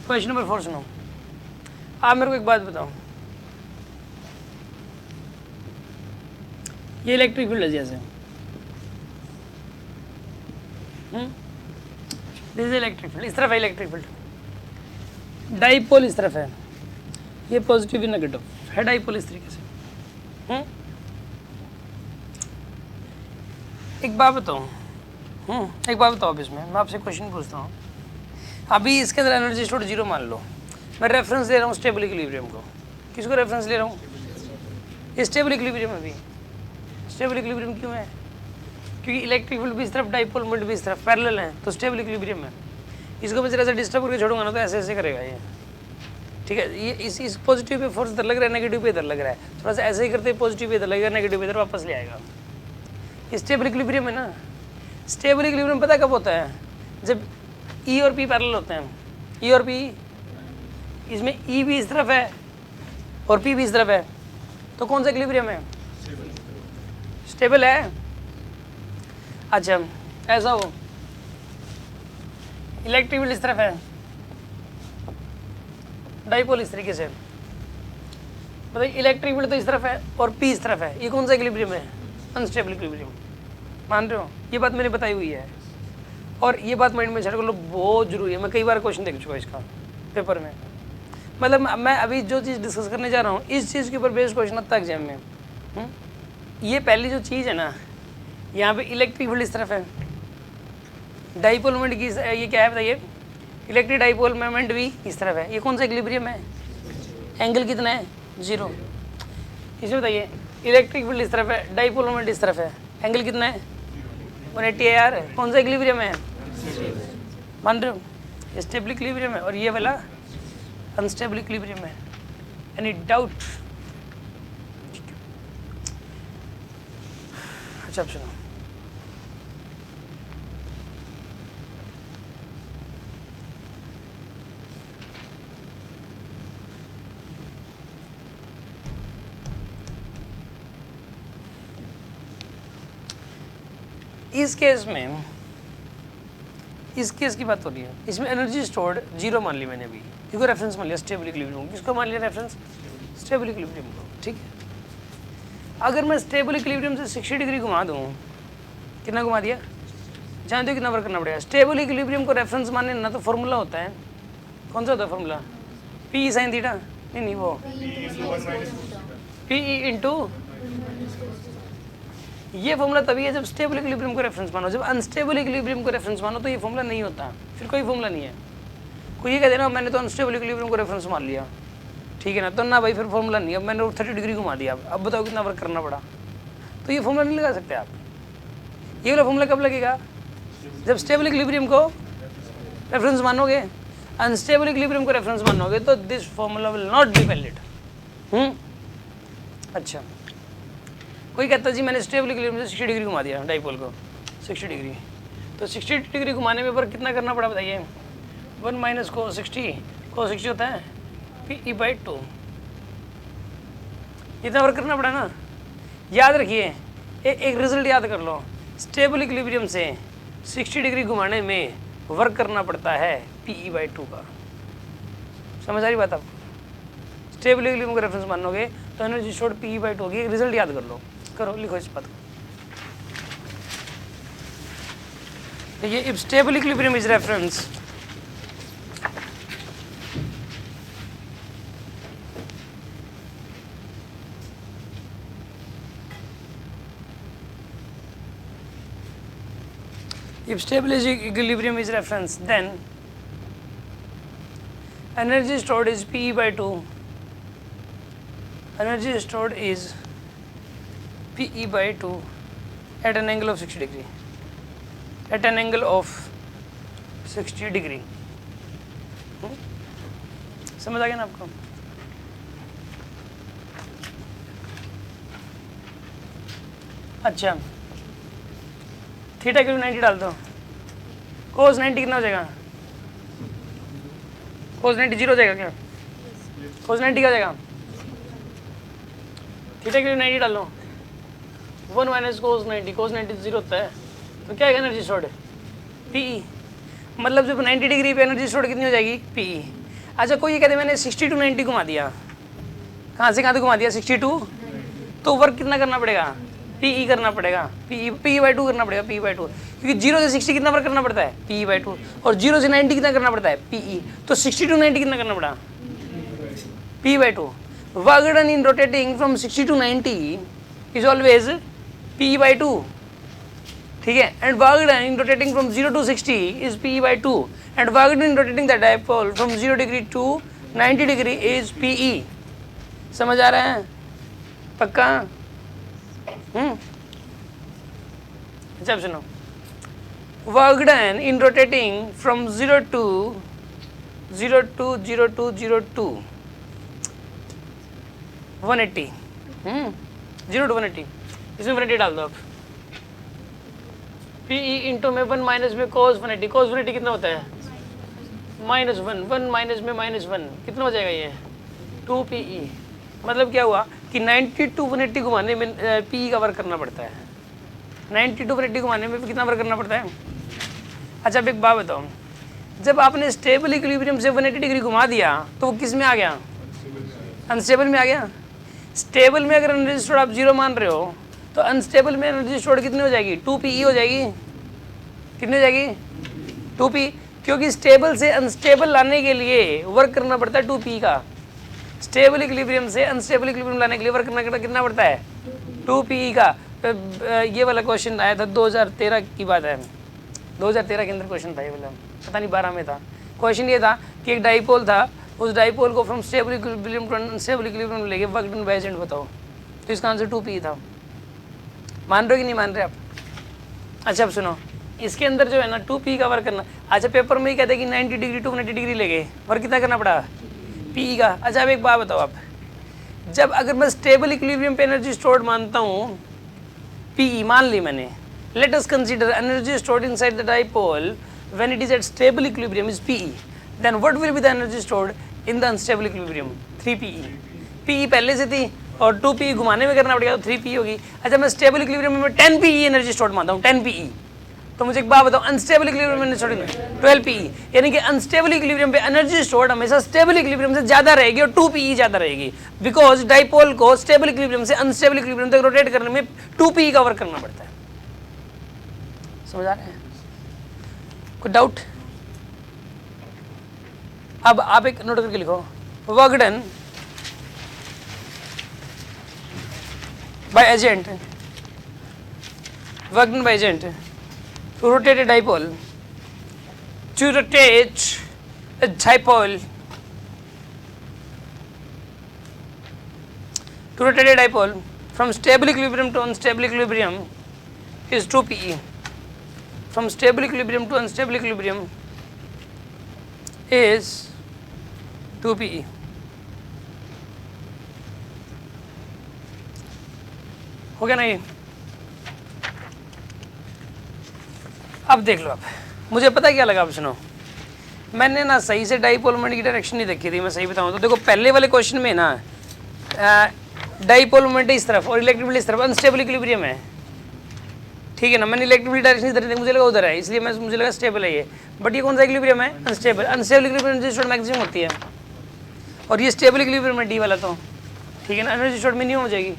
Question number 4 सुनो। आप मेरे को एक बात बताओ, ये इलेक्ट्रिक फील्ड है जैसे, दिस इज इलेक्ट्रिक फील्ड, इस तरफ है इलेक्ट्रिक फील्ड, डाइपोल इस तरफ है, ये पॉजिटिव भी नेगेटिव है, डाइपोल इस तरीके से। एक बात बताओ, एक बात बताओ, अब इसमें मैं आपसे क्वेश्चन पूछता हूँ, अभी इसके अंदर एनर्जी स्टोर 0 मान लो, मैं रेफरेंस ले रहा हूँ स्टेबल इक्विलिब्रियम को, किसको रेफरेंस ले रहा हूँ? ये स्टेबल इक्विलिब्रियम है। अभी स्टेबल इक्विलिब्रियम क्यों है? क्योंकि इलेक्ट्रिक फील्ड भी इस तरफ, डाइपोल मोमेंट भी इस तरफ, पैरेलल है, तो स्टेबल इक्विलिब्रियम है। इसको मैं जरा सा डिस्टर्ब करके छोड़ूंगा ना तो ऐसे ऐसे करेगा ये, ठीक है। ये इस पॉजिटिव पे फोर्स इधर लग रहा है, नेगेटिव पे इधर लग रहा है, थोड़ा सा ऐसे ही करते पॉजिटिव पे इधर लगेगा, नेगेटिव पे इधर वापस ले आएगा। स्टेबल इक्विलिब्रियम है ना। स्टेबल इक्विलिब्रियम पता कब होता है? जब ई और पी पैरेलल होते हैं। ई और पी, इसमें ई भी इस तरफ है और पी भी इस तरफ है, तो कौन सा इक्विलिब्रियम है? स्टेबल है। अच्छा, ऐसा हो, इलेक्ट्रिक फील्ड इस तरफ है, डाइपोल इस तरीके से, मतलब इलेक्ट्रिक फील्ड तो इस तरफ है और पी इस तरफ है, ये कौन सा इक्विलिब्रियम है? Unstable equilibrium. मान रहे हो? ये बात मैंने बताई हुई है, और ये बात माइंड में सेट कर लो, बहुत जरूरी है। मैं कई बार क्वेश्चन देख चुका इसका पेपर में, मतलब मैं अभी जो चीज़ डिस्कस करने जा रहा हूँ इस चीज़ के ऊपर बेस्ड क्वेश्चन आता है एग्जाम में। ये पहली जो चीज़ है ना, यहाँ पे इलेक्ट्रिक फील्ड इस तरफ है, डाइपोल मोमेंट की ये क्या है बताइए? इलेक्ट्रिक डाइपोल मोमेंट भी इस तरफ है, ये कौन सा इक्विलिब्रियम है? एंगल कितना है? 0। इसे बताइए, इलेक्ट्रिक फील्ड इस तरफ है, डाइपोल मोमेंट इस तरफ है, एंगल कितना है? 180 है यार, कौन सा इक्विलिब्रियम है? मान रहे हो? स्टेबल इक्विलिब्रियम है, और ये वाला अनस्टेबल इक्विलिब्रियम है। Any doubt? अच्छा, अब सुनो, इस केस में, इस केस की बात हो रही है, इसमें एनर्जी स्टोर्ड 0 मान ली मैंने अभी, इसको रेफरेंस मान लिया स्टेबल इक्विलिब्रियम। किसको मान लिया रेफरेंस? स्टेबल इक्विलिब्रियम को, ठीक है। अगर मैं स्टेबल इक्विलिब्रियम से 60 डिग्री घुमा दूँ, कितना घुमा दिया? जानते हो कितना वर्क करना पड़ेगा? स्टेबल इक्विलिब्रियम को रेफरेंस मानने ना तो फॉर्मूला होता है, कौन सा होता है फॉर्मूला? पी साइन थीटा, नहीं वो पी इंटू, ये फॉर्मूला तभी है जब स्टेबल इक्विलिब्रियम को रेफरेंस मानो। जब अनस्टेबल इक्विलिब्रियम को रेफरेंस मानो तो ये फॉर्मूला नहीं होता, फिर कोई फॉर्मूला नहीं है। कोई ये कह देना मैंने तो अनस्टेबल इक्विलिब्रियम को रेफरेंस मान लिया, ठीक है ना, तो ना भाई फिर फॉर्मूला नहीं है। अब मैंने 30 डिग्री घुमा दिया, अब बताओ कितना वर्क करना पड़ा? तो ये फॉर्मूला नहीं लगा सकते आप। ये वाला फॉर्मूला कब लगेगा? जब स्टेबल इक्विलिब्रियम को रेफरेंस मानोगे, अनस्टेबल इक्विलिब्रियम को रेफरेंस मानोगे तो this formula will not be valid. अच्छा, कोई कहता जी मैंने स्टेबल इक्विलिब्रियम से 60 डिग्री घुमा दिया डाइपोल को, 60 डिग्री, तो 60 डिग्री घुमाने में वर्क कितना करना पड़ा बताइए? 1 माइनस को 60 होता है Pe/2, इतना वर्क करना पड़ा ना। याद रखिए, एक रिजल्ट याद कर लो, स्टेबल इक्विलिब्रियम से 60 डिग्री घुमाने में वर्क करना पड़ता है Pe/2 का। समझ आ रही बात आपको? स्टेबल इक्विलिब्रियम को रेफरेंस मानोगे तो एनर्जी स्टोर्ड Pe/2 होगी। एक रिजल्ट याद कर लो, करो, लिखो इस बात को। देखिए, if stable equilibrium is reference, if stable equilibrium is reference, then energy stored is Pe/2. Energy stored is Pe/2 at an angle of 60 degree. At an angle of 60 degree. समझ आ गया ना आपको? अच्छा, थीटा की 90 डाल दो, कोस 90 कितना हो जाएगा? कोस 90 0 हो जाएगा क्या? कोस 90 क्या हो जाएगा? थीटा की 90 डाल लो, 1 माइनस कोस 90 0 होता है, तो क्या है एनर्जी स्टोर्ड? Pe। मतलब जब 90 डिग्री पे एनर्जी स्टोर्ड कितनी हो जाएगी? Pe। अच्छा कोई ये कहते मैंने 60 to 90 घुमा दिया, कहाँ से कहाँ तक घुमा दिया 62, तो वर्क कितना करना पड़ेगा, पीई करना पड़ेगा, पी/2 करना पड़ेगा, पी/2, क्योंकि 0 से 60 कितना वर्क करना पड़ता है, पी/2, और 0 से 90 कितना करना पड़ता है, पीई, तो 60 to 90 कितना करना पड़ा, p/2. Work done in rotating from 60 to 90 is always p/2, ठीक है, and work done in rotating from 0 to 60 is p/2, and work done in rotating the dipole from 0 degree to 90 degree is pe. समझ आ रहा है पक्का? अच्छा सुनो, work done in rotating from 0 to 180, 0 to 180, इसमें 180 डाल दो आप, पी इंटू में 1 माइनस में cos 180, cos 180 कितना होता है -1, 1 माइनस में -1 कितना हो जाएगा ये 2pe. मतलब क्या हुआ कि 90 to 180 घुमाने में पी का वर्क करना पड़ता है, 90 to 180 घुमाने में कितना वर्क करना पड़ता है. अच्छा अब एक बात बताओ, जब आपने स्टेबल इक्विलिब्रियम से 180 डिग्री घुमा दिया तो वो किस में आ गया, अनस्टेबल में आ गया. स्टेबल में अगर एनर्जी स्टोर आप 0 मान रहे हो तो अनस्टेबल में एनर्जी स्टोर कितनी हो जाएगी, 2pe हो जाएगी. कितनी हो जाएगी, 2p, क्योंकि स्टेबल से अनस्टेबल लाने के लिए वर्क करना पड़ता है 2p का. स्टेबल इक्विलिब्रियम से अनस्टेबल इक्विलिब्रियम लाने के लिए वर्क करना कितना पड़ता है, 2pe का. ये वाला क्वेश्चन आया था 2013 की बात है, 2013 के अंदर क्वेश्चन था ये वाला, पता नहीं 12 में था. क्वेश्चन ये था कि एक डाइपोल था, उस डाइपोल को from stable equilibrium to unstable equilibrium लेके वर्क डन बाय एजेंट बताओ, तो इसका आंसर 2p था. मान रहे हो कि नहीं मान रहे आप? अच्छा अब सुनो, इसके अंदर जो है ना 2p का वर्क करना. अच्छा पेपर में ही कहते हैं कि 90 डिग्री टू 180 डिग्री लेके वर्क कितना करना पड़ा, p का. अच्छा अब एक बात बताओ आप, जब अगर मैं स्टेबल इक्विलिब्रियम पे एनर्जी स्टोर्ड मानता हूँ, pe मान ली मैंने, let us consider energy stored inside the dipole when it is at stable equilibrium is pe, then what will be the energy stored in the unstable equilibrium, 3pe. pe पहले से थी और 2pe घुमाने में करना पड़ेगा तो 3pe होगी. अच्छा मैं स्टेबल इक्विलिब्रियम में 10pe एनर्जी स्टोर्ड मानता हूँ, 10pe, तो मुझे एक बात बताओ अनस्टेबल इक्विलिब्रियम में स्टोर्ड 12pe, यानी कि अनस्टेबल इक्विलिब्रियम पे एनर्जी स्टोर्ड हमेशा स्टेबल इक्विलिब्रियम से ज़्यादा रहेगी और 2pe ज़्यादा रहेगी, बिकॉज डाइपोल को स्टेबल इक्विलिब्रियम से अनस्टेबल इक्विलिब्रियम तक रोटेट करने में 2pe का वर्क करना पड़ता है. समझ आ रहे हैं? कोई डाउट? अब आप एक नोट करके लिखो, work done by agent, work done by agent to rotate a dipole, to rotate a dipole, to rotate a dipole from stable equilibrium to unstable equilibrium is 2pe. From stable equilibrium to unstable equilibrium is 2pe. हो गया ना ये? अब देख लो आप, मुझे पता क्या लगा, आप सुनो, मैंने ना सही से डाइपोल मोमेंट की डायरेक्शन नहीं देखी थी, मैं सही बताऊं तो. देखो पहले वाले क्वेश्चन में ना डाइपोल मोमेंट इस तरफ और इलेक्ट्रिक इस तरफ, अनस्टेबल इक्विलिब्रियम है, ठीक है ना. मैंने इलेक्ट्रिक डायरेक्शन इधर थी, मुझे लगा उधर है, इसलिए मुझे लगा स्टेबल है ये, बट ये कौन सा इक्विलिब्रियम है, unstable. Unstable equilibrium energy stored maximum होती है और ये स्टेबल इक्विलिब्रियम है डी वाला, तो ठीक है ना, एनर्जी स्टोर्ड मिनिमम हो जाएगी.